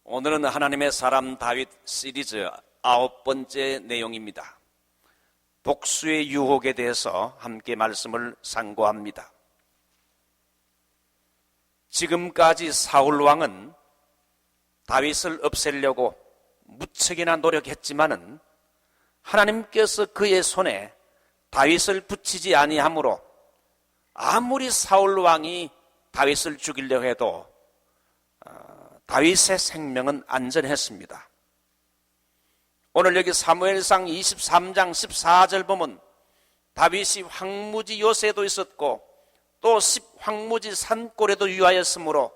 오늘은 하나님의 사람 다윗 시리즈 9번째 내용입니다. 복수의 유혹에 대해서 함께 말씀을 상고합니다. 지금까지 사울 왕은 다윗을 없애려고 무척이나 노력했지만은 하나님께서 그의 손에 다윗을 붙이지 아니하므로 아무리 사울 왕이 다윗을 죽이려 해도 다윗의 생명은 안전했습니다. 오늘 여기 사무엘상 23장 14절 보면 다윗이 황무지 요새도 있었고 또 황무지 산골에도 유하였으므로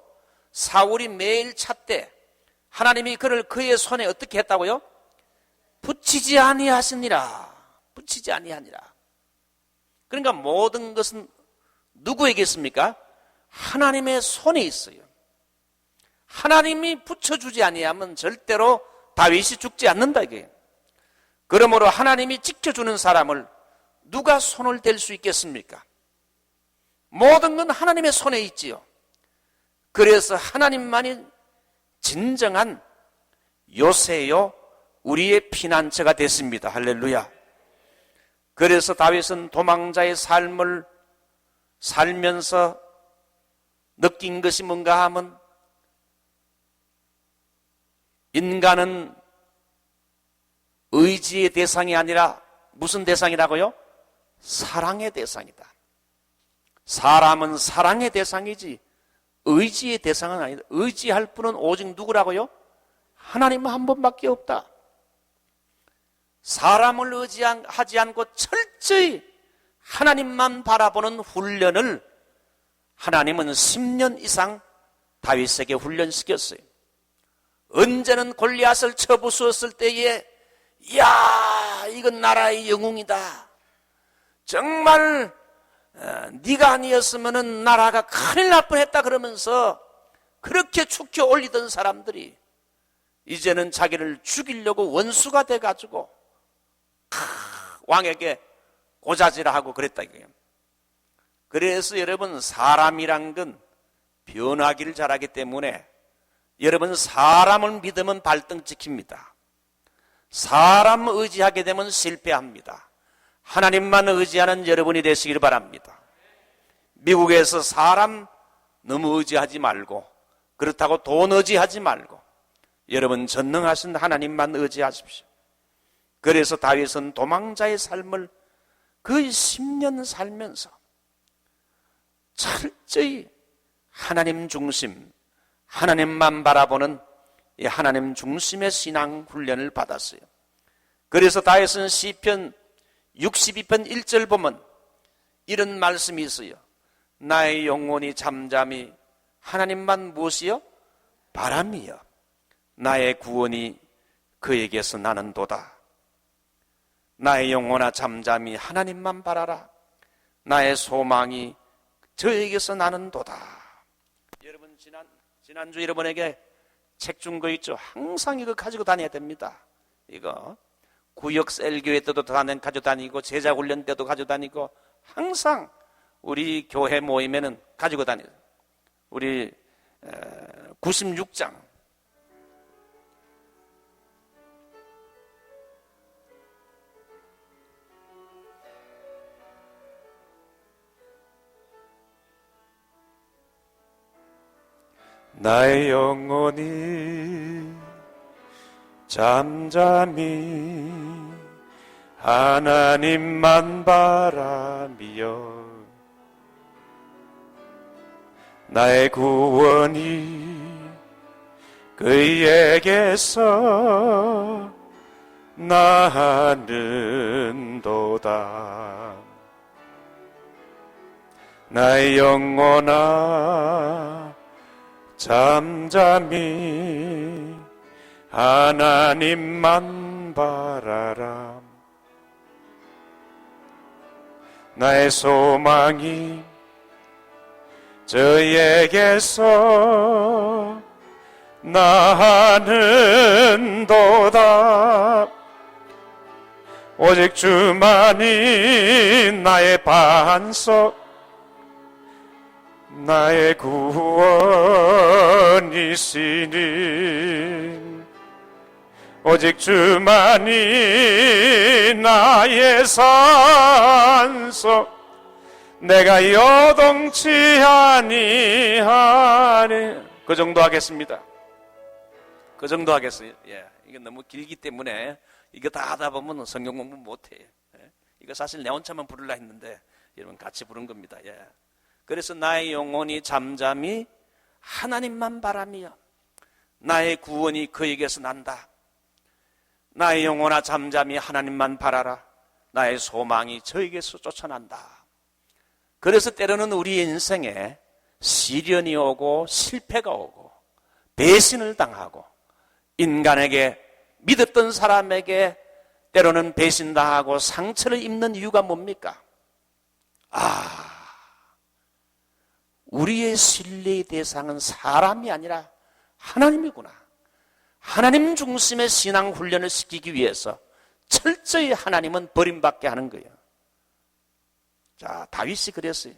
사울이 매일 찾되 하나님이 그를 그의 손에 어떻게 했다고요? 붙이지 아니하시니라. 붙이지 아니하니라. 그러니까 모든 것은 누구에게 있습니까? 하나님의 손에 있어요. 하나님이 붙여주지 아니하면 절대로 다윗이 죽지 않는다 이게. 그러므로 하나님이 지켜주는 사람을 누가 손을 댈 수 있겠습니까? 모든 건 하나님의 손에 있지요. 그래서 하나님만이 진정한 요새요 우리의 피난처가 됐습니다. 할렐루야. 그래서 다윗은 도망자의 삶을 살면서 느낀 것이 뭔가 하면 인간은 의지의 대상이 아니라 무슨 대상이라고요? 사랑의 대상이다. 사람은 사랑의 대상이지 의지의 대상은 아니다. 의지할 분은 오직 누구라고요? 하나님 한 분밖에 없다. 사람을 의지하지 않고 철저히 하나님만 바라보는 훈련을 하나님은 10년 이상 다윗에게 훈련시켰어요. 언제는 골리앗을 쳐부수었을 때에 이야 이건 나라의 영웅이다. 정말 네가 아니었으면 나라가 큰일 날 뻔했다 그러면서 그렇게 축혀 올리던 사람들이 이제는 자기를 죽이려고 원수가 돼가지고 왕에게 고자질하고 그랬다 이거예요. 그래서 여러분 사람이란 건 변하기를 잘하기 때문에 여러분 사람을 믿으면 발등 찍힙니다. 사람 의지하게 되면 실패합니다. 하나님만 의지하는 여러분이 되시길 바랍니다. 미국에서 사람 너무 의지하지 말고 그렇다고 돈 의지하지 말고 여러분 전능하신 하나님만 의지하십시오. 그래서 다윗은 도망자의 삶을 거의 10년 살면서 철저히 하나님 중심 하나님만 바라보는 이 하나님 중심의 신앙 훈련을 받았어요. 그래서 다윗은 시편 62편 1절 보면 이런 말씀이 있어요. 나의 영혼이 잠잠히 하나님만 무엇이요? 바람이요. 나의 구원이 그에게서 나는도다. 나의 영혼아 잠잠히 하나님만 바라라. 나의 소망이 저에게서 나는도다. 여러분 지난주 여러분에게 책 준 거 있죠? 항상 이거 가지고 다녀야 됩니다. 이거 구역 셀교회 때도 가지고 다니고 제자훈련 때도 가지고 다니고 항상 우리 교회 모임에는 가지고 다녀요. 우리 96장 나의 영혼이 잠잠히 하나님만 바라며 나의 구원이 그에게서 나는도다. 나의 영혼아 잠잠히 하나님만 바라라. 나의 소망이 저에게서 나는도다. 오직 주만이 나의 반석 나의 구원이시니 오직 주만이 나의 산소 내가 요동치 아니하네. 그 정도 하겠습니다. 그 정도 하겠어요. 예, 이게 너무 길기 때문에 이거 다 하다 보면 성경 공부 못해요. 예, 이거 사실 내 혼자만 부르려 했는데 여러분 같이 부른 겁니다. 예. 그래서 나의 영혼이 잠잠히 하나님만 바라며 나의 구원이 그에게서 난다. 나의 영혼아 잠잠히 하나님만 바라라. 나의 소망이 저에게서 쫓아난다. 그래서 때로는 우리 인생에 시련이 오고 실패가 오고 배신을 당하고 인간에게 믿었던 사람에게 때로는 배신당하고 상처를 입는 이유가 뭡니까? 우리의 신뢰의 대상은 사람이 아니라 하나님이구나. 하나님 중심의 신앙 훈련을 시키기 위해서 철저히 하나님은 버림받게 하는 거예요. 자, 다윗이 그랬어요.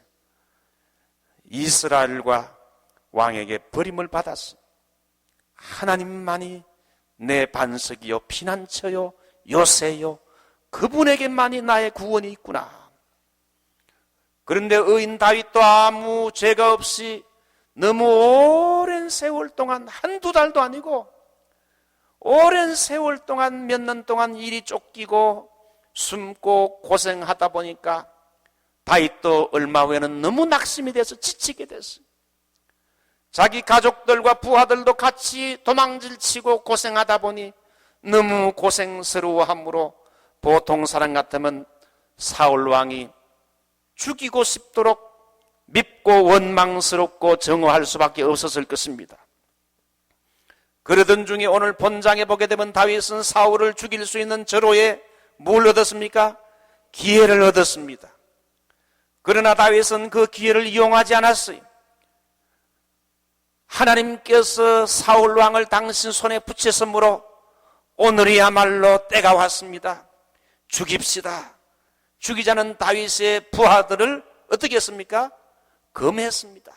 이스라엘과 왕에게 버림을 받았어요. 하나님만이 내 반석이요 피난처요 요새요 그분에게만이 나의 구원이 있구나. 그런데 의인 다윗도 아무 죄가 없이 너무 오랜 세월 동안 한두 달도 아니고 오랜 세월 동안 몇 년 동안 일이 쫓기고 숨고 고생하다 보니까 다윗도 얼마 후에는 너무 낙심이 돼서 지치게 됐어요. 자기 가족들과 부하들도 같이 도망질치고 고생하다 보니 너무 고생스러워하므로 보통 사람 같으면 사울 왕이 죽이고 싶도록 밉고 원망스럽고 정오할 수밖에 없었을 것입니다. 그러던 중에 오늘 본장에 보게 되면 다윗은 사울을 죽일 수 있는 저로에 뭘 얻었습니까? 기회를 얻었습니다. 그러나 다윗은 그 기회를 이용하지 않았어요. 하나님께서 사울 왕을 당신 손에 붙였으므로 오늘이야말로 때가 왔습니다. 죽입시다. 죽이자는 다윗의 부하들을 어떻게 했습니까? 금했습니다.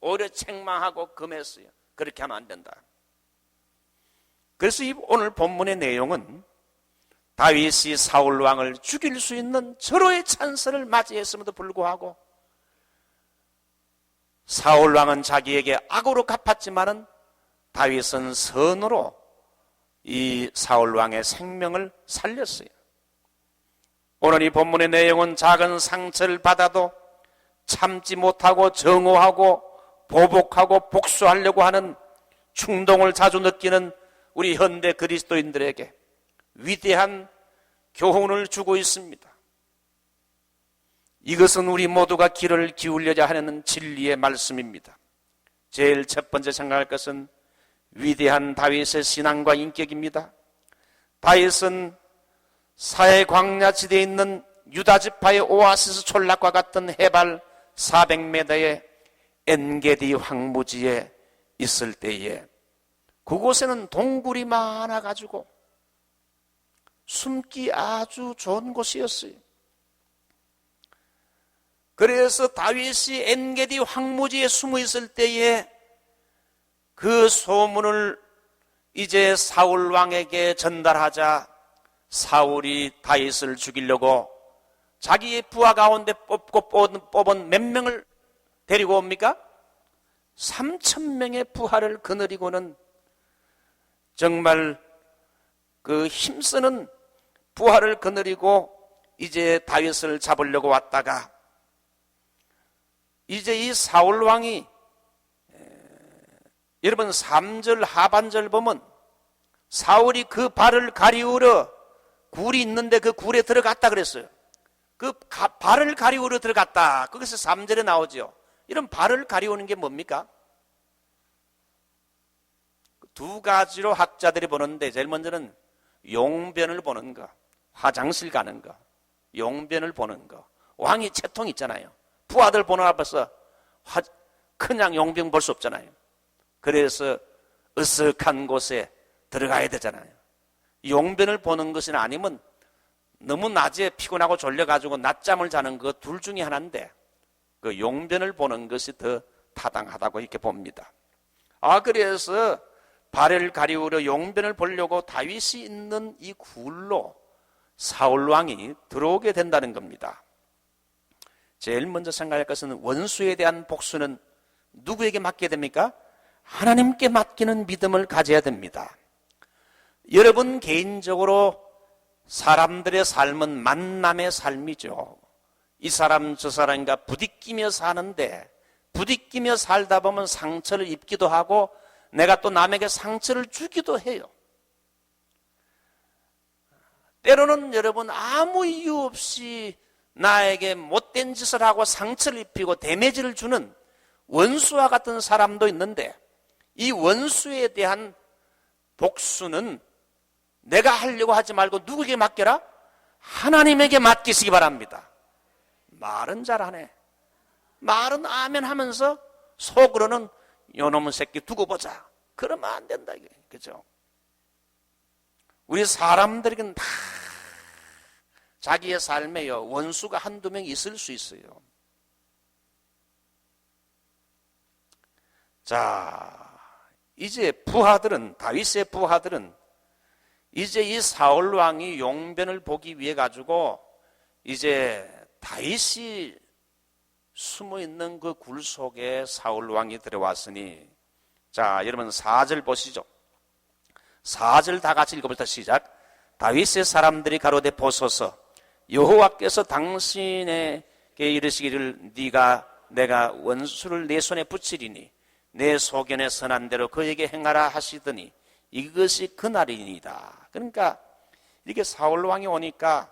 오히려 책망하고 금했어요. 그렇게 하면 안 된다. 그래서 오늘 본문의 내용은 다윗이 사울 왕을 죽일 수 있는 절호의 찬스를 맞이했음에도 불구하고 사울 왕은 자기에게 악으로 갚았지만은 다윗은 선으로 이 사울 왕의 생명을 살렸어요. 오늘 이 본문의 내용은 작은 상처를 받아도 참지 못하고 정오하고 보복하고 복수하려고 하는 충동을 자주 느끼는 우리 현대 그리스도인들에게 위대한 교훈을 주고 있습니다. 이것은 우리 모두가 귀를 기울여야 하는 진리의 말씀입니다. 제일 첫 번째 생각할 것은 위대한 다윗의 신앙과 인격입니다. 다윗은 사해 광야 지대에 있는 유다 지파의 오아시스 촌락과 같은 해발 400m의 엔게디 황무지에 있을 때에 그곳에는 동굴이 많아가지고 숨기 아주 좋은 곳이었어요. 그래서 다윗이 엔게디 황무지에 숨어 있을 때에 그 소문을 이제 사울 왕에게 전달하자 사울이 다윗을 죽이려고 자기의 부하 가운데 뽑은 몇 명을 데리고 옵니까? 3,000명의 부하를 거느리고는 정말 그 힘쓰는 부하를 거느리고 이제 다윗을 잡으려고 왔다가 이제 이 사울 왕이 여러분 3절 하반절 보면 사울이 그 발을 가리우러 굴이 있는데 그 굴에 들어갔다 그랬어요. 그 발을 가리우러 들어갔다. 거기서 3절에 나오죠. 이런 발을 가리우는 게 뭡니까? 두 가지로 학자들이 보는데 제일 먼저는 용변을 보는 거, 화장실 가는 거, 용변을 보는 거. 왕이 채통 있잖아요. 부하들 보는 앞에서 그냥 용변 볼 수 없잖아요. 그래서 으슥한 곳에 들어가야 되잖아요. 용변을 보는 것이 아니면 너무 낮에 피곤하고 졸려가지고 낮잠을 자는 그 둘 중에 하나인데 그 용변을 보는 것이 더 타당하다고 이렇게 봅니다. 그래서 발을 가리우려 용변을 보려고 다윗이 있는 이 굴로 사울 왕이 들어오게 된다는 겁니다. 제일 먼저 생각할 것은 원수에 대한 복수는 누구에게 맡게 됩니까? 하나님께 맡기는 믿음을 가져야 됩니다. 여러분 개인적으로 사람들의 삶은 만남의 삶이죠. 이 사람 저 사람과 부딪히며 사는데 부딪히며 살다 보면 상처를 입기도 하고 내가 또 남에게 상처를 주기도 해요. 때로는 여러분 아무 이유 없이 나에게 못된 짓을 하고 상처를 입히고 데미지를 주는 원수와 같은 사람도 있는데 이 원수에 대한 복수는 내가 하려고 하지 말고 누구에게 맡겨라? 하나님에게 맡기시기 바랍니다. 말은 잘하네. 말은 아멘 하면서 속으로는 요놈의 새끼 두고 보자. 그러면 안 된다. 이게. 그죠? 우리 사람들에게는 다 자기의 삶에요. 원수가 한두 명 있을 수 있어요. 자, 이제 부하들은, 다윗의 부하들은 이제 이 사울 왕이 용변을 보기 위해 가지고 이제 다윗이 숨어 있는 그 굴 속에 사울 왕이 들어왔으니, 자, 여러분 4절 보시죠. 4절 다 같이 읽어볼까? 시작. 다윗의 사람들이 가로되 보소서, 여호와께서 당신에게 이르시기를 내가 원수를 내 손에 붙이리니 내 소견에 선한 대로 그에게 행하라 하시더니 이것이 그날이니이다. 그러니까 이렇게 사울 왕이 오니까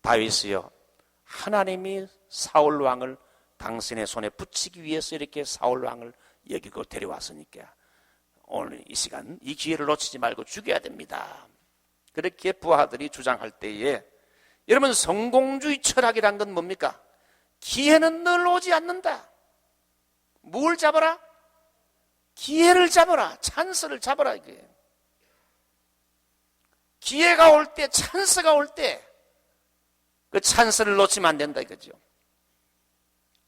다윗이요, 하나님이 사울 왕을 당신의 손에 붙이기 위해서 이렇게 사울 왕을 여기고 데려왔으니까 오늘 이 시간 이 기회를 놓치지 말고 죽여야 됩니다. 그렇게 부하들이 주장할 때에, 여러분 성공주의 철학이란 건 뭡니까? 기회는 늘 오지 않는다. 뭘 잡아라? 기회를 잡아라. 찬스를 잡아라. 이게 기회가 올 때, 찬스가 올 때 그 찬스를 놓치면 안 된다 이거죠.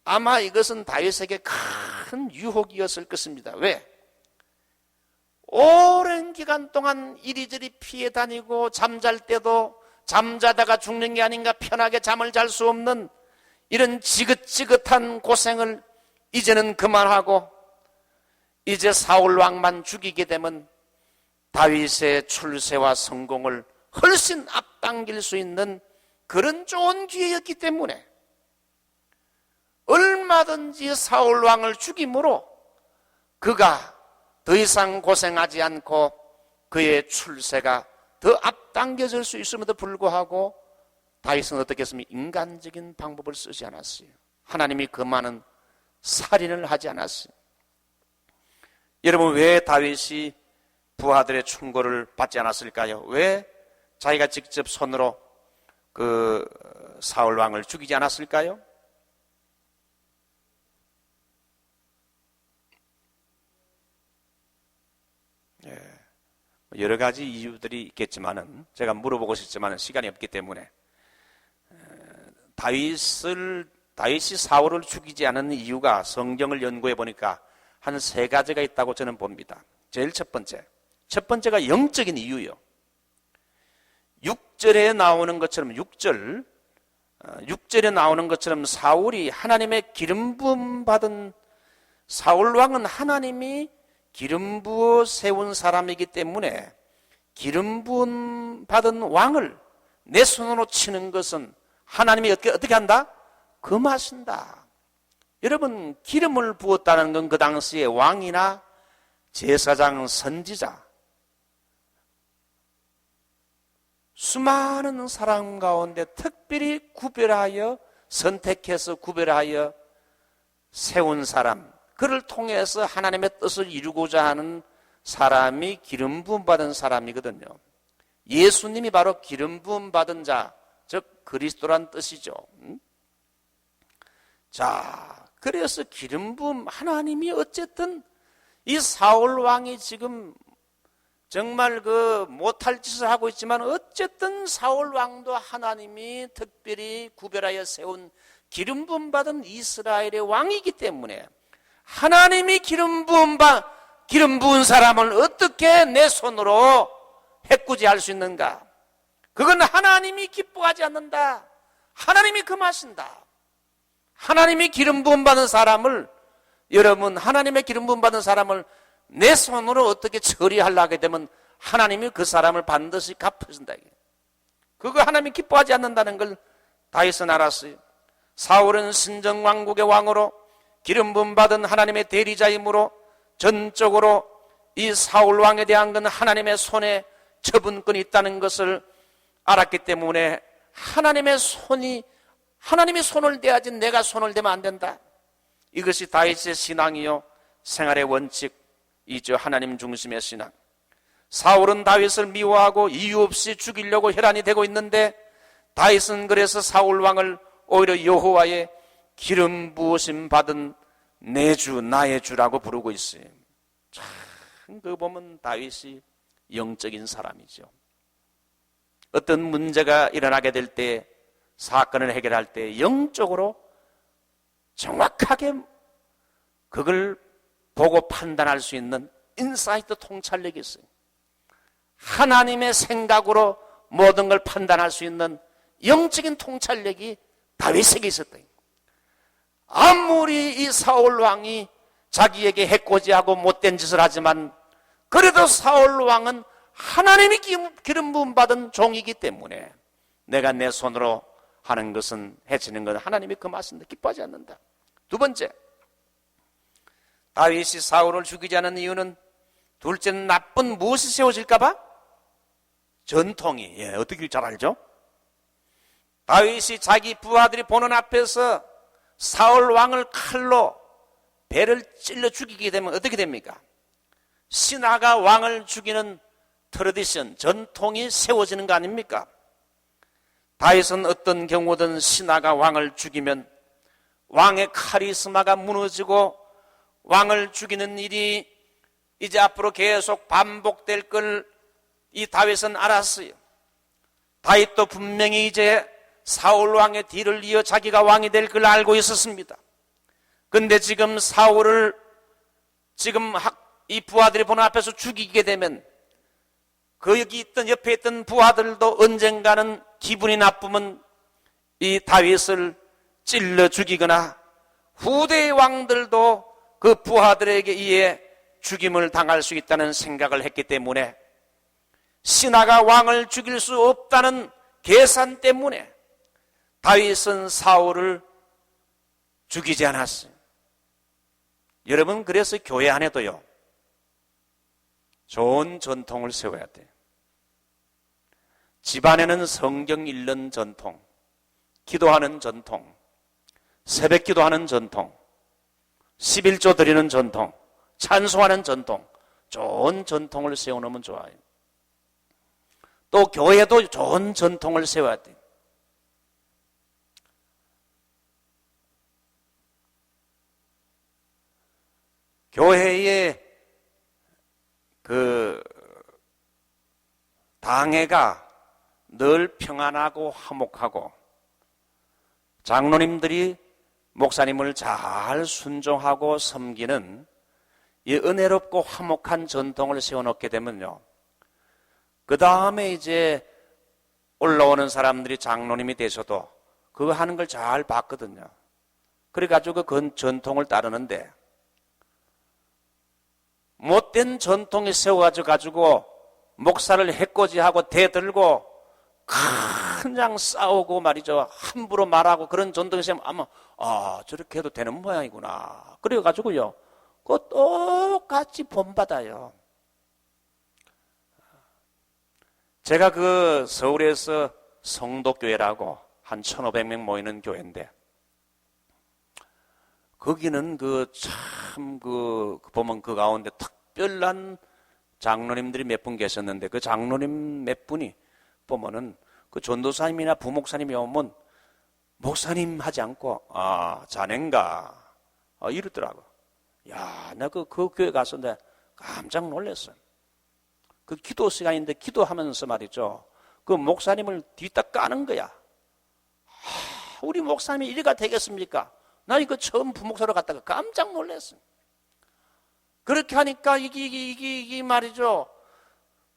아마 이것은 다윗에게 큰 유혹이었을 것입니다. 왜? 오랜 기간 동안 이리저리 피해 다니고 잠잘 때도 잠자다가 죽는 게 아닌가, 편하게 잠을 잘 수 없는 이런 지긋지긋한 고생을 이제는 그만하고 이제 사울 왕만 죽이게 되면 다윗의 출세와 성공을 훨씬 앞당길 수 있는 그런 좋은 기회였기 때문에 얼마든지 사울 왕을 죽임으로 그가 더 이상 고생하지 않고 그의 출세가 더 앞당겨질 수 있음에도 불구하고 다윗은 어떻게 했습니까? 인간적인 방법을 쓰지 않았어요. 하나님이 그 많은 살인을 하지 않았어요. 여러분 왜 다윗이 부하들의 충고를 받지 않았을까요? 왜 자기가 직접 손으로 그 사울 왕을 죽이지 않았을까요? 여러 가지 이유들이 있겠지만은 제가 물어보고 싶지만은 시간이 없기 때문에 다윗이 사울을 죽이지 않은 이유가 성경을 연구해 보니까 한 3가지가 있다고 저는 봅니다. 제일 첫 번째가 영적인 이유요. 6절에 나오는 것처럼 6절에 나오는 것처럼 사울이 하나님의 기름 부음 받은 사울 왕은 하나님이 기름 부어 세운 사람이기 때문에 기름 부음 받은 왕을 내 손으로 치는 것은 하나님이 어떻게 한다? 금하신다. 여러분 기름을 부었다는 건 그 당시에 왕이나 제사장, 선지자 수많은 사람 가운데 특별히 구별하여 선택해서 구별하여 세운 사람, 그를 통해서 하나님의 뜻을 이루고자 하는 사람이 기름 부음 받은 사람이거든요. 예수님이 바로 기름 부음 받은 자, 즉 그리스도란 뜻이죠. 자, 그래서 기름 부음, 하나님이 어쨌든 이 사울 왕이 지금 정말 그 못할 짓을 하고 있지만 어쨌든 사울 왕도 하나님이 특별히 구별하여 세운 기름 부음 받은 이스라엘의 왕이기 때문에 하나님이 기름 부음 기름 부은 사람을 어떻게 내 손으로 해꾸지할 수 있는가? 그건 하나님이 기뻐하지 않는다. 하나님이 금하신다. 하나님이 기름 부음 받은 사람을, 여러분, 하나님의 기름 부음 받은 사람을 내 손으로 어떻게 처리하려고 하게 되면 하나님이 그 사람을 반드시 갚으신다. 그거 하나님이 기뻐하지 않는다는 걸 다윗은 알았어요. 사울은 신정왕국의 왕으로 기름 부음 받은 하나님의 대리자이므로 전적으로 이 사울 왕에 대한 건 하나님의 손에 처분권이 있다는 것을 알았기 때문에 하나님의 손을 대야지 내가 손을 대면 안 된다. 이것이 다윗의 신앙이요 생활의 원칙이죠. 하나님 중심의 신앙. 사울은 다윗을 미워하고 이유 없이 죽이려고 혈안이 되고 있는데 다윗은 그래서 사울 왕을 오히려 여호와의 기름 부으심 받은 내 주 나의 주라고 부르고 있어요. 참 그 보면 다윗이 영적인 사람이죠. 어떤 문제가 일어나게 될 때, 사건을 해결할 때 영적으로 정확하게 그걸 보고 판단할 수 있는 인사이트 통찰력이 있어요. 하나님의 생각으로 모든 걸 판단할 수 있는 영적인 통찰력이 다윗에게 있었다. 아무리 이 사울 왕이 자기에게 해코지하고 못된 짓을 하지만 그래도 사울 왕은 하나님이 기름 부음 받은 종이기 때문에 내가 내 손으로 하는 것은 해치는 건 하나님이 금하신다. 기뻐하지 않는다. 두 번째, 다윗이 사울을 죽이지 않은 이유는 둘째는 나쁜 무엇이 세워질까 봐? 전통이. 어떻게 잘 알죠? 다윗이 자기 부하들이 보는 앞에서 사울 왕을 칼로 배를 찔러 죽이게 되면 어떻게 됩니까? 신하가 왕을 죽이는 트래디션, 전통이 세워지는 거 아닙니까? 다윗은 어떤 경우든 신하가 왕을 죽이면 왕의 카리스마가 무너지고 왕을 죽이는 일이 이제 앞으로 계속 반복될 걸 이 다윗은 알았어요. 다윗도 분명히 이제 사울 왕의 뒤를 이어 자기가 왕이 될 걸 알고 있었습니다. 근데 지금 사울을 이 부하들이 보는 앞에서 죽이게 되면 그 여기 있던 옆에 있던 부하들도 언젠가는 기분이 나쁘면 이 다윗을 찔러 죽이거나 후대의 왕들도 그 부하들에게 의해 죽임을 당할 수 있다는 생각을 했기 때문에 신하가 왕을 죽일 수 없다는 계산 때문에 다윗은 사울을 죽이지 않았어요. 여러분, 그래서 교회 안에도요 좋은 전통을 세워야 돼요. 집안에는 성경 읽는 전통, 기도하는 전통, 새벽 기도하는 전통, 11조 드리는 전통, 찬송하는 전통, 좋은 전통을 세워놓으면 좋아요. 또 교회도 좋은 전통을 세워야 돼요. 교회의 그 당회가 늘 평안하고 화목하고 장로님들이 목사님을 잘 순종하고 섬기는 이 은혜롭고 화목한 전통을 세워놓게 되면요, 그 다음에 이제 올라오는 사람들이 장로님이 되셔도 그거 하는 걸 잘 봤거든요. 그래가지고 그 전통을 따르는데 못된 전통이 세워가지고 목사를 해코지하고 대들고 그냥 싸우고 말이죠, 함부로 말하고 그런 전통이 있으면 아마 저렇게 해도 되는 모양이구나 그래가지고요 그거 똑같이 본받아요. 제가 그 서울에서 성도교회라고 한 1,500명 모이는 교회인데 거기는 보면 그 가운데 특별한 장로님들이 몇 분 계셨는데 그 장로님 몇 분이 보면은 그 전도사님이나 부목사님이 오면 목사님 하지 않고 자넨가 이러더라고. 야, 나 그 교회 가서 내가 깜짝 놀랐어요. 그 기도 시간인데 기도하면서 말이죠, 그 목사님을 뒤따 까는 거야. 우리 목사님이 이래가 되겠습니까? 나 이거 처음 부목사로 갔다가 깜짝 놀랐어요. 그렇게 하니까 이게 말이죠.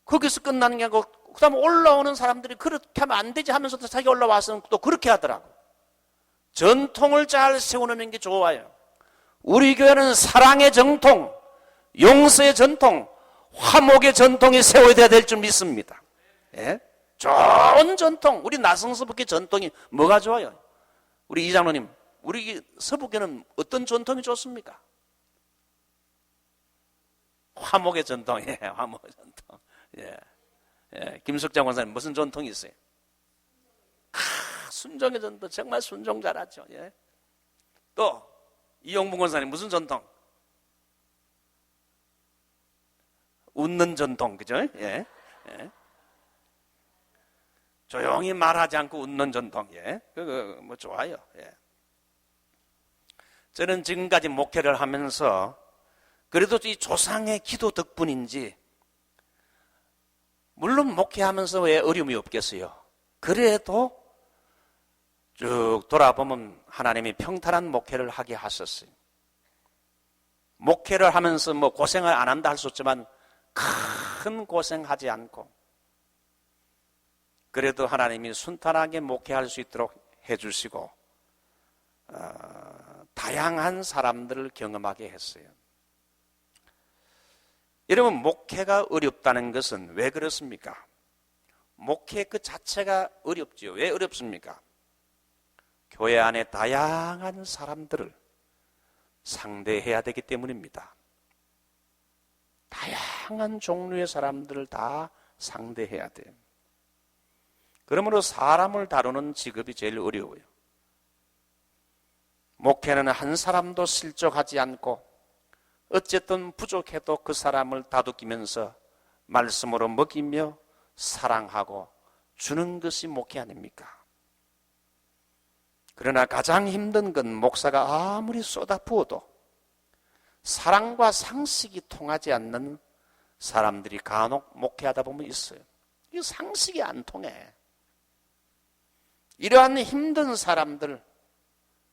거기서 끝나는 게 아니고 그 다음에 올라오는 사람들이 그렇게 하면 안 되지 하면서도 자기 올라와서는 또 그렇게 하더라고. 전통을 잘 세워놓는 게 좋아요. 우리 교회는 사랑의 전통, 용서의 전통, 화목의 전통이 세워져야 될 줄 믿습니다. 예? 좋은 전통, 우리 나성서북의 전통이 뭐가 좋아요? 우리 이장로님, 우리 서북에는 어떤 전통이 좋습니까? 화목의 전통이에요. 화목의 전통. 예. 예. 김숙장 원사님 무슨 전통이 있어요? 순종의 전통, 정말 순종 잘하죠. 예. 또 이용봉 원사님 무슨 전통? 웃는 전통, 그죠? 예. 예. 조용히 말하지 않고 웃는 전통. 예. 그거 뭐 좋아요. 예. 저는 지금까지 목회를 하면서 그래도 이 조상의 기도 덕분인지, 물론 목회하면서 왜 어려움이 없겠어요. 그래도 쭉 돌아보면 하나님이 평탄한 목회를 하게 하셨어요. 목회를 하면서 뭐 고생을 안 한다 할 수 없지만 큰 고생하지 않고 그래도 하나님이 순탄하게 목회할 수 있도록 해주시고 다양한 사람들을 경험하게 했어요. 여러분, 목회가 어렵다는 것은 왜 그렇습니까? 목회 그 자체가 어렵지요. 왜 어렵습니까? 교회 안에 다양한 사람들을 상대해야 되기 때문입니다. 다양한 종류의 사람들을 다 상대해야 돼요. 그러므로 사람을 다루는 직업이 제일 어려워요. 목회는 한 사람도 실족하지 않고 어쨌든 부족해도 그 사람을 다독이면서 말씀으로 먹이며 사랑하고 주는 것이 목회 아닙니까? 그러나 가장 힘든 건 목사가 아무리 쏟아부어도 사랑과 상식이 통하지 않는 사람들이 간혹 목회하다 보면 있어요. 이 상식이 안 통해. 이러한 힘든 사람들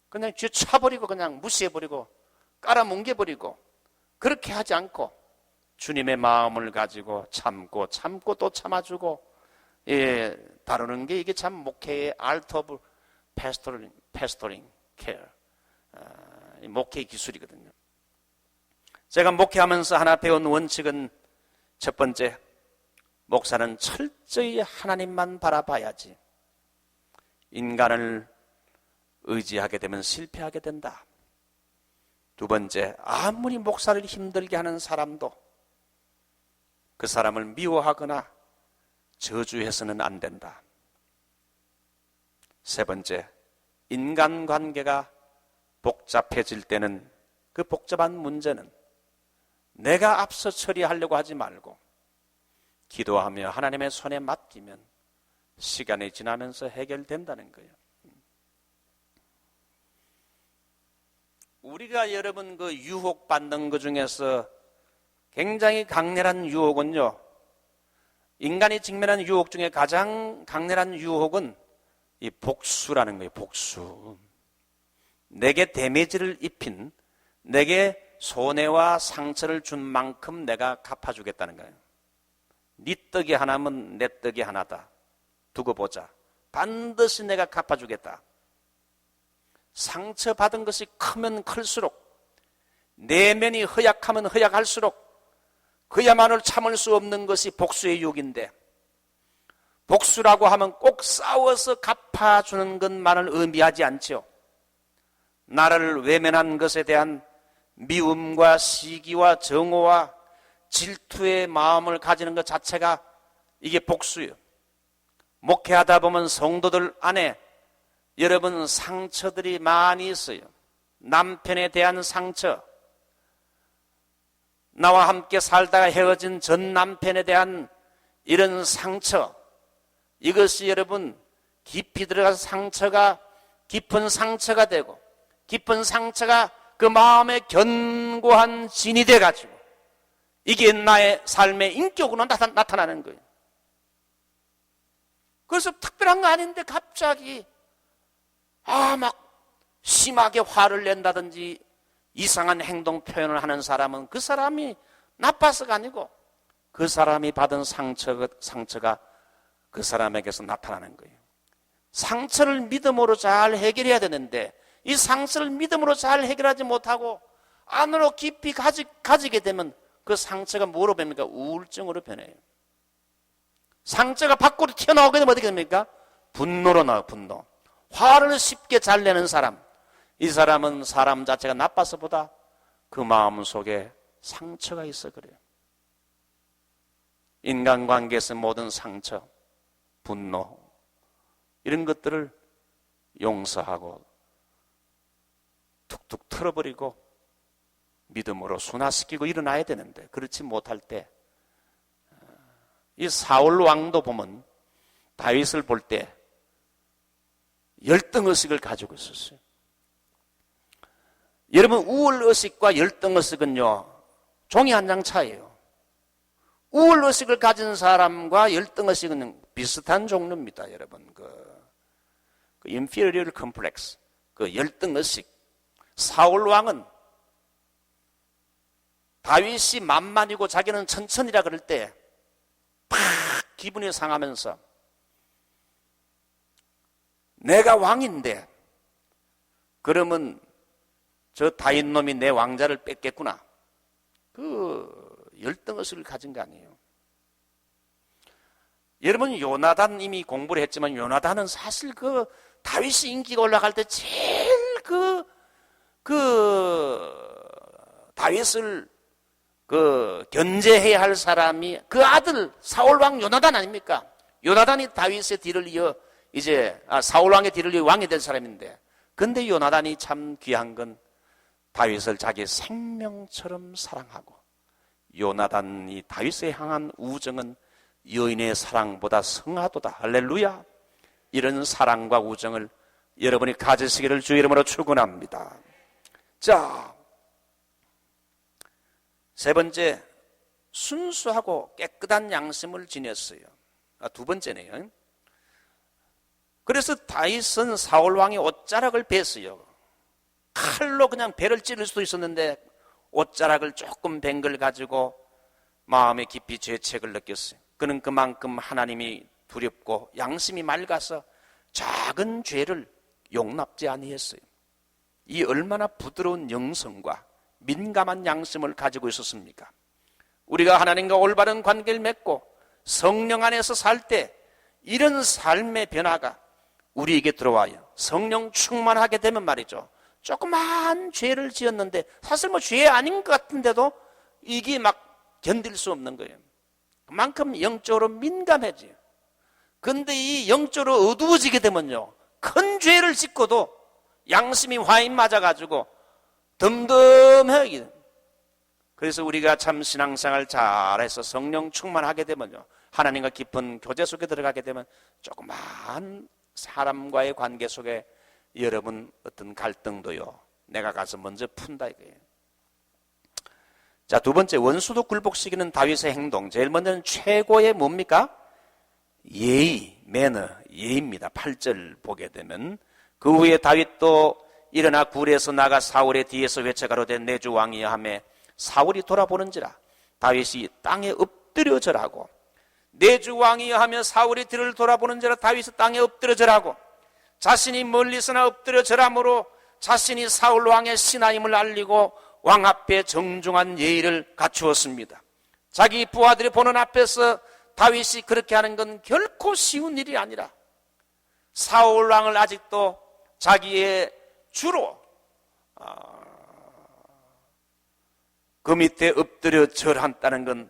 그냥 쥐쳐버리고 그냥 무시해버리고 깔아뭉개버리고 그렇게 하지 않고 주님의 마음을 가지고 참고 또 참아주고 다루는 게 이게 참 목회의 Art of Pastoring Care, 목회 기술이거든요. 제가 목회하면서 하나 배운 원칙은 첫 번째, 목사는 철저히 하나님만 바라봐야지. 인간을 의지하게 되면 실패하게 된다. 두 번째, 아무리 목사를 힘들게 하는 사람도 그 사람을 미워하거나 저주해서는 안 된다. 세 번째, 인간관계가 복잡해질 때는 그 복잡한 문제는 내가 앞서 처리하려고 하지 말고 기도하며 하나님의 손에 맡기면 시간이 지나면서 해결된다는 거예요. 우리가 여러분 그 유혹받는 것 중에서 굉장히 강렬한 유혹은요, 인간이 직면하는 유혹 중에 가장 강렬한 유혹은 이 복수라는 거예요. 복수. 내게 데미지를 입힌, 내게 손해와 상처를 준 만큼 내가 갚아주겠다는 거예요. 네 떡이 하나면 내 떡이 하나다. 두고 보자. 반드시 내가 갚아주겠다. 상처받은 것이 크면 클수록, 내면이 허약하면 허약할수록 그야말로 참을 수 없는 것이 복수의 유혹인데, 복수라고 하면 꼭 싸워서 갚아주는 것만을 의미하지 않죠. 나를 외면한 것에 대한 미움과 시기와 정오와 질투의 마음을 가지는 것 자체가 이게 복수예요. 목회하다 보면 성도들 안에 여러분 상처들이 많이 있어요. 남편에 대한 상처, 나와 함께 살다가 헤어진 전 남편에 대한 이런 상처, 이것이 여러분 깊이 들어가서 상처가 깊은 상처가 되고, 깊은 상처가 그 마음에 견고한 진이 돼가지고 이게 나의 삶의 인격으로 나타나는 거예요. 그래서 특별한 거 아닌데 갑자기 막 심하게 화를 낸다든지 이상한 행동 표현을 하는 사람은 그 사람이 나빠서가 아니고 그 사람이 받은 상처가 그 사람에게서 나타나는 거예요. 상처를 믿음으로 잘 해결해야 되는데 이 상처를 믿음으로 잘 해결하지 못하고 안으로 깊이 가지게 되면 그 상처가 뭐로 변합니까? 우울증으로 변해요. 상처가 밖으로 튀어나오게 되면 어떻게 됩니까? 분노로 나와요. 분노. 화를 쉽게 잘 내는 사람, 이 사람은 사람 자체가 나빠서보다 그 마음 속에 상처가 있어 그래요. 인간관계에서 모든 상처, 분노 이런 것들을 용서하고 툭툭 털어버리고 믿음으로 순화시키고 일어나야 되는데 그렇지 못할 때 이 사울 왕도 보면 다윗을 볼 때 열등의식을 가지고 있었어요. 여러분 우월의식과 열등의식은요 종이 한 장 차이에요. 우월의식을 가진 사람과 열등의식은 비슷한 종류입니다. 여러분 그 inferior complex, 그 열등의식. 사울 왕은 다윗이 만만이고 자기는 천천히라 그럴 때 팍 기분이 상하면서 내가 왕인데 그러면 저 다윗 놈이 내 왕자를 뺏겠구나. 그 열등의식을 가진 거 아니에요. 여러분 요나단 이미 공부를 했지만 요나단은 사실 그 다윗이 인기가 올라갈 때 제일 다윗을 견제해야 할 사람이 그 아들 사울왕 요나단 아닙니까? 요나단이 다윗의 뒤를 이어 사울왕의 뒤를 이어 왕이 된 사람인데 근데 요나단이 참 귀한 건 다윗을 자기 생명처럼 사랑하고 요나단이 다윗에 향한 우정은 여인의 사랑보다 성하도다. 할렐루야. 이런 사랑과 우정을 여러분이 가지시기를 주 이름으로 축원합니다. 자, 세 번째, 순수하고 깨끗한 양심을 지녔어요. 두 번째네요. 그래서 다윗은 사울왕의 옷자락을 뱄어요. 칼로 그냥 배를 찌를 수도 있었는데 옷자락을 조금 벤 걸 가지고 마음에 깊이 죄책을 느꼈어요. 그는 그만큼 하나님이 두렵고 양심이 맑아서 작은 죄를 용납지 아니했어요. 이 얼마나 부드러운 영성과 민감한 양심을 가지고 있었습니까? 우리가 하나님과 올바른 관계를 맺고 성령 안에서 살 때 이런 삶의 변화가 우리에게 들어와요. 성령 충만하게 되면 말이죠. 조그만 죄를 지었는데 사실 죄 아닌 것 같은데도 이게 막 견딜 수 없는 거예요. 그만큼 영적으로 민감해져요. 근데 이 영적으로 어두워지게 되면요, 큰 죄를 짓고도 양심이 화인 맞아가지고 덤덤해요. 그래서 우리가 참 신앙생활 잘해서 성령 충만하게 되면요, 하나님과 깊은 교제 속에 들어가게 되면 조그만 사람과의 관계 속에 여러분 어떤 갈등도요, 내가 가서 먼저 푼다 이거예요. 자, 두 번째, 원수도 굴복시키는 다윗의 행동. 제일 먼저는 최고의 뭡니까? 예의, 매너, 예의입니다. 8절 보게 되면 그 후에 다윗도 일어나 굴에서 나가 사울의 뒤에서 외쳐가로되 내 주 왕이여 하매 사울이 돌아보는지라 다윗이 땅에 엎드려 절하고, 내 주 왕이여 하며 사울이 뒤를 돌아보는지라 다윗이 땅에 엎드려 절하고, 자신이 멀리서나 엎드려 절함으로 자신이 사울 왕의 신하임을 알리고 왕 앞에 정중한 예의를 갖추었습니다. 자기 부하들이 보는 앞에서 다윗이 그렇게 하는 건 결코 쉬운 일이 아니라 사울 왕을 아직도 자기의 주로 그 밑에 엎드려 절한다는 건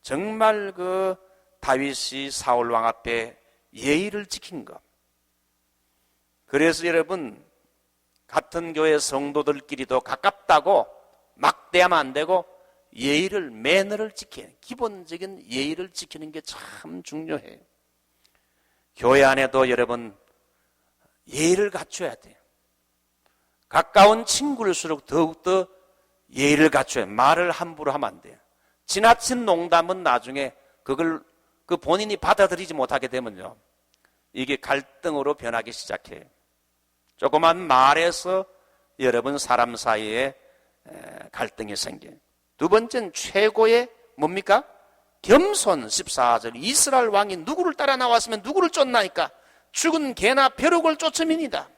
정말 그 다윗이 사울 왕 앞에 예의를 지킨 것. 그래서 여러분, 같은 교회 성도들끼리도 가깝다고 막대하면 안 되고 예의를, 매너를 지켜야 해요. 기본적인 예의를 지키는 게 참 중요해요. 교회 안에도 여러분 예의를 갖춰야 돼요. 가까운 친구일수록 더욱더 예의를 갖춰야 해요. 말을 함부로 하면 안 돼요. 지나친 농담은 나중에 그걸 본인이 받아들이지 못하게 되면요, 이게 갈등으로 변하기 시작해요. 조그만 말에서 여러분 사람 사이에 갈등이 생겨요. 두 번째는 최고의 뭡니까? 겸손. 14절 이스라엘 왕이 누구를 따라 나왔으면 누구를 쫓나이까? 죽은 개나 벼룩을 쫓음이니다.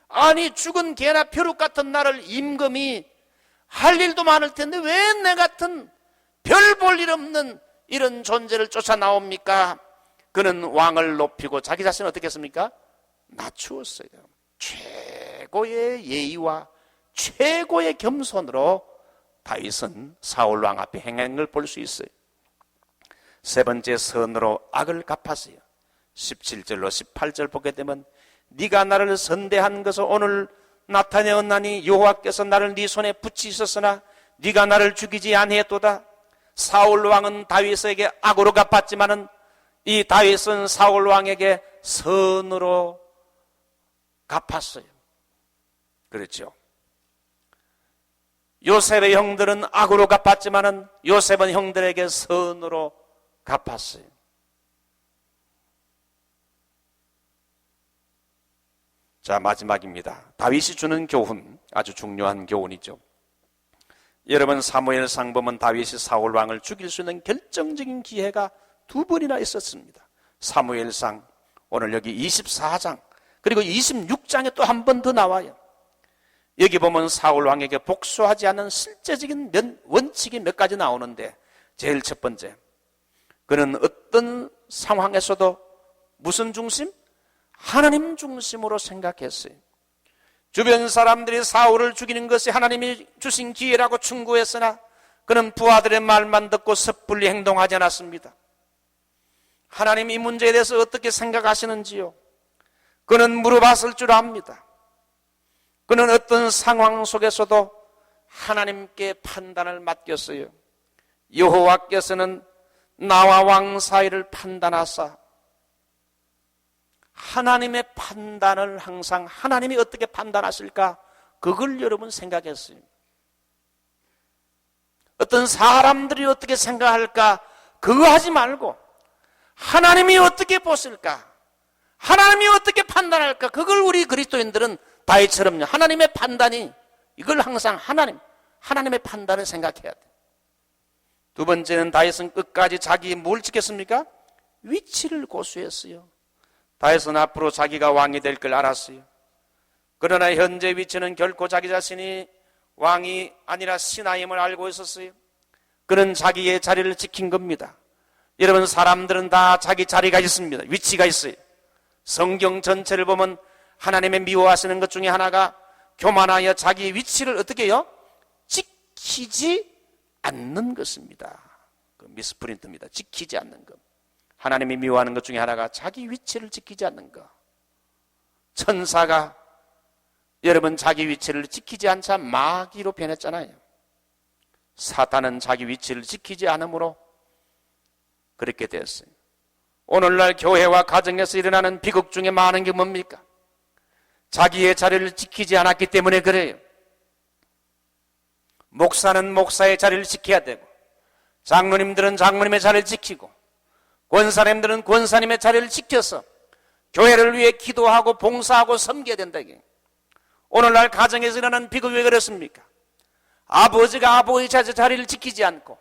아니 죽은 개나 벼룩 같은 나를 임금이 할 일도 많을 텐데 왜 내 같은 별 볼 일 없는 이런 존재를 쫓아 나옵니까? 그는 왕을 높이고 자기 자신을 어떻게 했습니까? 낮추었어요. 최고의 예의와 최고의 겸손으로 다윗은 사울 왕 앞에 행한 걸 볼 수 있어요. 세 번째, 선으로 악을 갚았어요. 17절로 18절 보게 되면 네가 나를 선대한 것을 오늘 나타내었나니 여호와께서 나를 네 손에 붙이셨으나 네가 나를 죽이지 아니했도다. 사울 왕은 다윗에게 악으로 갚았지만은 이 다윗은 사울 왕에게 선으로 갚았어요. 그렇죠. 요셉의 형들은 악으로 갚았지만은 요셉은 형들에게 선으로 갚았어요. 자, 마지막입니다. 다윗이 주는 교훈, 아주 중요한 교훈이죠. 여러분, 사무엘상 보면 다윗이 사울 왕을 죽일 수 있는 결정적인 기회가 두 번이나 있었습니다. 사무엘상, 오늘 여기 24장, 그리고 26장에 또 한 번 더 나와요. 여기 보면 사울 왕에게 복수하지 않는 실제적인 원칙이 몇 가지 나오는데, 제일 첫 번째, 그는 어떤 상황에서도 무슨 중심? 하나님 중심으로 생각했어요. 주변 사람들이 사울을 죽이는 것이 하나님이 주신 기회라고 충고했으나 그는 부하들의 말만 듣고 섣불리 행동하지 않았습니다. 하나님 이 문제에 대해서 어떻게 생각하시는지요? 그는 물어봤을 줄 압니다. 그는 어떤 상황 속에서도 하나님께 판단을 맡겼어요. 여호와께서는 나와 왕 사이를 판단하사 하나님의 판단을 항상 하나님이 어떻게 판단하실까? 그걸 여러분 생각했어요. 어떤 사람들이 어떻게 생각할까? 그거 하지 말고 하나님이 어떻게 보실까? 하나님이 어떻게 판단할까? 그걸 우리 그리스도인들은 다윗처럼요. 하나님의 판단이 이걸 항상 하나님의 판단을 생각해야 돼. 두 번째는 다윗은 끝까지 자기 뭘 지켰습니까? 위치를 고수했어요. 다윗은 앞으로 자기가 왕이 될 걸 알았어요. 그러나 현재 위치는 결코 자기 자신이 왕이 아니라 신하임을 알고 있었어요. 그는 자기의 자리를 지킨 겁니다. 여러분, 사람들은 다 자기 자리가 있습니다. 위치가 있어요. 성경 전체를 보면 하나님의 미워하시는 것 중에 하나가 교만하여 자기 위치를 어떻게 해요? 지키지 않는 것입니다. 그 미스프린트입니다. 지키지 않는 것. 하나님이 미워하는 것 중에 하나가 자기 위치를 지키지 않는 것. 천사가 여러분 자기 위치를 지키지 않자 마귀로 변했잖아요. 사탄은 자기 위치를 지키지 않으므로 그렇게 됐어요. 오늘날 교회와 가정에서 일어나는 비극 중에 많은 게 뭡니까? 자기의 자리를 지키지 않았기 때문에 그래요. 목사는 목사의 자리를 지켜야 되고, 장로님들은 장로님의 자리를 지키고, 권사님들은 권사님의 자리를 지켜서 교회를 위해 기도하고 봉사하고 섬겨야 된다. 오늘날 가정에서 일어나는 비극이 왜 그렇습니까? 아버지가 아버지의 자리를 지키지 않고,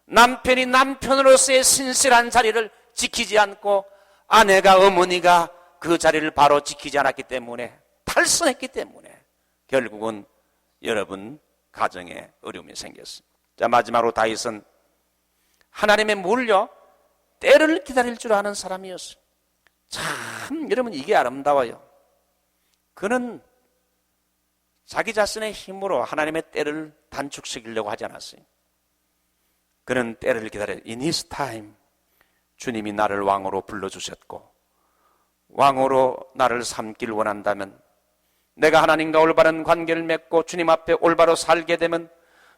남편이 남편으로서의 신실한 자리를 지키지 않고, 아내가 어머니가 그 자리를 바로 지키지 않았기 때문에, 탈선했기 때문에 결국은 여러분 가정에 어려움이 생겼습니다. 자, 마지막으로 다윗은 하나님의 뭘요? 때를 기다릴 줄 아는 사람이었어요. 참 여러분 이게 아름다워요. 그는 자기 자신의 힘으로 하나님의 때를 단축시키려고 하지 않았어요. 그는 때를 기다려. In his time 주님이 나를 왕으로 불러주셨고, 왕으로 나를 삼길 원한다면, 내가 하나님과 올바른 관계를 맺고 주님 앞에 올바로 살게 되면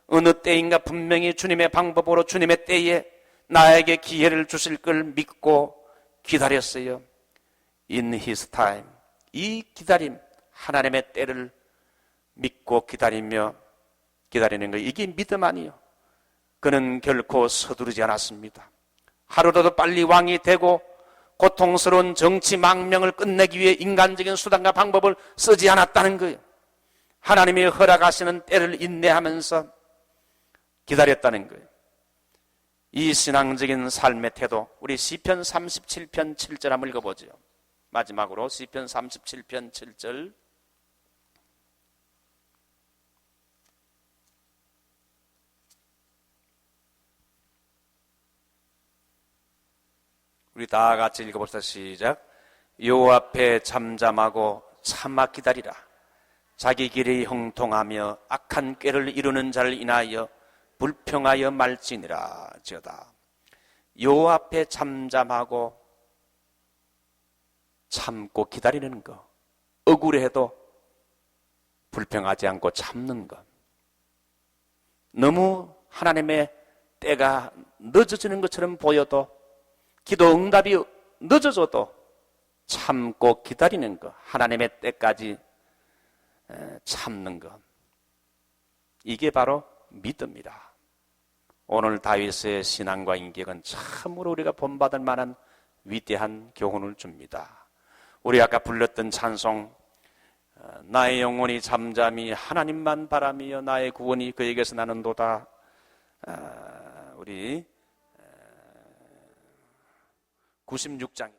어느 때인가 분명히 주님의 방법으로 주님의 때에 나에게 기회를 주실 걸 믿고 기다렸어요. In his time. 이 기다림, 하나님의 때를 믿고 기다리며 기다리는 거, 이게 믿음 아니에요. 그는 결코 서두르지 않았습니다. 하루라도 빨리 왕이 되고 고통스러운 정치 망명을 끝내기 위해 인간적인 수단과 방법을 쓰지 않았다는 거예요. 하나님이 허락하시는 때를 인내하면서 기다렸다는 거예요. 이 신앙적인 삶의 태도, 우리 시편 37편 7절 한번 읽어보죠. 마지막으로 시편 37편 7절. 우리 다 같이 읽어봅시다. 시작. 여호와 앞에 잠잠하고 참아 기다리라. 자기 길이 형통하며 악한 꾀를 이루는 자를 인하여 불평하여 말지니라. 지어다. 여호와 앞에 잠잠하고 참고 기다리는 것, 억울해도 불평하지 않고 참는 것, 너무 하나님의 때가 늦어지는 것처럼 보여도, 기도 응답이 늦어져도 참고 기다리는 것, 하나님의 때까지 참는 것, 이게 바로 믿음이다. 오늘 다윗의 신앙과 인격은 참으로 우리가 본받을 만한 위대한 교훈을 줍니다. 우리 아까 불렀던 찬송, 나의 영혼이 잠잠히 하나님만 바라며 나의 구원이 그에게서 나는도다. 우리 96장